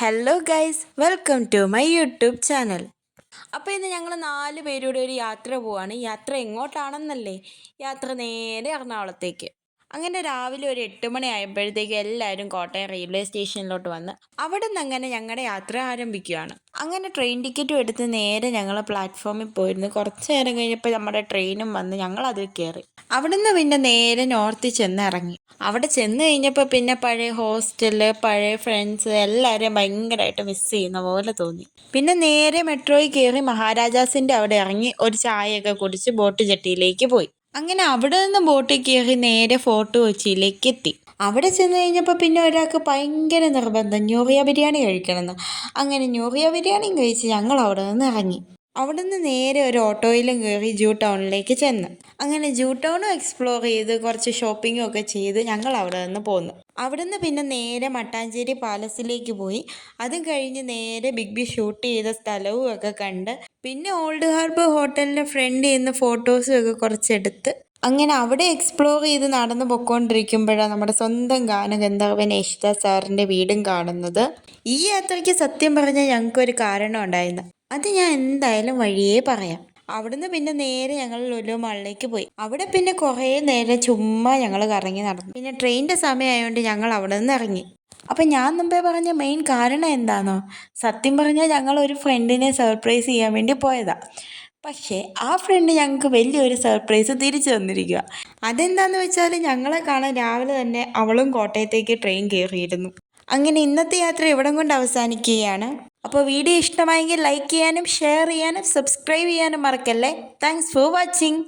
Hello guys, welcome to my YouTube channel. അപ്പോൾ ഇന്ന് ഞങ്ങൾ 4 പേരുടെ ഒരു യാത്ര പോവാണ്. യാത്ര എങ്ങോട്ടാണെന്നല്ലേ? യാത്ര നേരെ എറണാകുളത്തേക്ക്. അങ്ങനെ രാവിലെ ഒരു 8 മണി ആയപ്പോഴത്തേക്ക് എല്ലാവരും കോട്ടയം റെയിൽവേ സ്റ്റേഷനിലോട്ട് വന്ന് അവിടെ നിന്ന് അങ്ങനെ ഞങ്ങളുടെ യാത്ര ആരംഭിക്കുകയാണ്. അങ്ങനെ ട്രെയിൻ ടിക്കറ്റും എടുത്ത് നേരെ ഞങ്ങൾ പ്ലാറ്റ്ഫോമിൽ പോയിരുന്നു. കുറച്ച് നേരം കഴിഞ്ഞപ്പോൾ നമ്മുടെ ട്രെയിനും വന്ന് ഞങ്ങൾ അതിൽ കയറി. അവിടെ നിന്ന് പിന്നെ നേരെ നോർത്തിൽ ചെന്ന് ഇറങ്ങി. അവിടെ ചെന്ന് കഴിഞ്ഞപ്പോൾ പിന്നെ പഴയ ഹോസ്റ്റല്, പഴയ ഫ്രണ്ട്സ് എല്ലാവരെയും ഭയങ്കരമായിട്ട് മിസ് ചെയ്യുന്ന പോലെ തോന്നി. പിന്നെ നേരെ മെട്രോയിൽ കയറി മഹാരാജാസിൻ്റെ അവിടെ ഇറങ്ങി ഒരു ചായയൊക്കെ കുടിച്ച് ബോട്ട് ജെട്ടിയിലേക്ക് പോയി. അങ്ങനെ അവിടെ നിന്ന് ബോട്ടിൽ കയറി നേരെ ഫോർട്ട് കൊച്ചിയിലേക്ക് എത്തി. അവിടെ ചെന്ന് കഴിഞ്ഞപ്പോൾ പിന്നെ ഒരാൾക്ക് ഭയങ്കര നിർബന്ധം ന്യൂറിയ ബിരിയാണി കഴിക്കണമെന്ന്. അങ്ങനെ ന്യൂറിയ ബിരിയാണിയും കഴിച്ച് ഞങ്ങൾ അവിടെ നിന്ന് ഇറങ്ങി. അവിടെ നിന്ന് നേരെ ഒരു ഓട്ടോയിലും കയറി ജൂ ടൗണിലേക്ക് ചെന്ന് അങ്ങനെ ജൂ ടൗണും എക്സ്പ്ലോർ ചെയ്ത് കുറച്ച് ഷോപ്പിങ്ങും ഒക്കെ ചെയ്ത് ഞങ്ങൾ അവിടെ നിന്ന് പോന്നു. അവിടെ നിന്ന് പിന്നെ നേരെ മട്ടാഞ്ചേരി പാലസിലേക്ക് പോയി. അതും കഴിഞ്ഞ് നേരെ ബിഗ് ബി ഷൂട്ട് ചെയ്ത സ്ഥലവും ഒക്കെ കണ്ട് പിന്നെ ഓൾഡ് ഹാർബർ ഹോട്ടലിൻ്റെ ഫ്രണ്ടിൽ നിന്ന് ഫോട്ടോസും ഒക്കെ കുറച്ചെടുത്ത് അങ്ങനെ അവിടെ എക്സ്പ്ലോർ ചെയ്ത് നടന്നു പൊയ്ക്കൊണ്ടിരിക്കുമ്പോഴാണ് നമ്മുടെ സ്വന്തം ഗാനഗന്ധർവൻ യേശുദാസ് സാറിൻ്റെ വീടും കാണുന്നത്. ഈ യാത്രയ്ക്ക് സത്യം പറഞ്ഞാൽ ഞങ്ങൾക്കൊരു കാരണം ഉണ്ടായിരുന്നു. അത് ഞാൻ എന്തായാലും വഴിയേ പറയാം. അവിടുന്ന് പിന്നെ നേരെ ഞങ്ങൾ ലുലു മാളിലേക്ക് പോയി. അവിടെ പിന്നെ കുറേ നേരം ചുമ്മാ ഞങ്ങൾ കറങ്ങി നടന്നു. പിന്നെ ട്രെയിനിൻ്റെ സമയമായതുകൊണ്ട് ഞങ്ങൾ അവിടെ നിന്ന് ഇറങ്ങി. അപ്പം ഞാൻ മുമ്പേ പറഞ്ഞ മെയിൻ കാരണം എന്താണോ? സത്യം പറഞ്ഞാൽ ഞങ്ങൾ ഒരു ഫ്രണ്ടിനെ സർപ്രൈസ് ചെയ്യാൻ വേണ്ടി പോയതാണ്. പക്ഷേ ആ ഫ്രണ്ട് ഞങ്ങൾക്ക് വലിയൊരു സർപ്രൈസ് തിരിച്ചു തന്നിരിക്കുക. അതെന്താണെന്ന് വെച്ചാൽ ഞങ്ങളെ കാണാൻ രാവിലെ തന്നെ അവളും കോട്ടയത്തേക്ക് ട്രെയിൻ കയറിയിരുന്നു. അങ്ങനെ ഇന്നത്തെ യാത്ര ഇവിടം കൊണ്ട് അവസാനിക്കുകയാണ്. അപ്പോൾ വീഡിയോ ഇഷ്ടമായെങ്കിൽ ലൈക്ക് ചെയ്യാനും ഷെയർ ചെയ്യാനും സബ്സ്ക്രൈബ് ചെയ്യാനും മറക്കല്ലേ. Thanks for watching.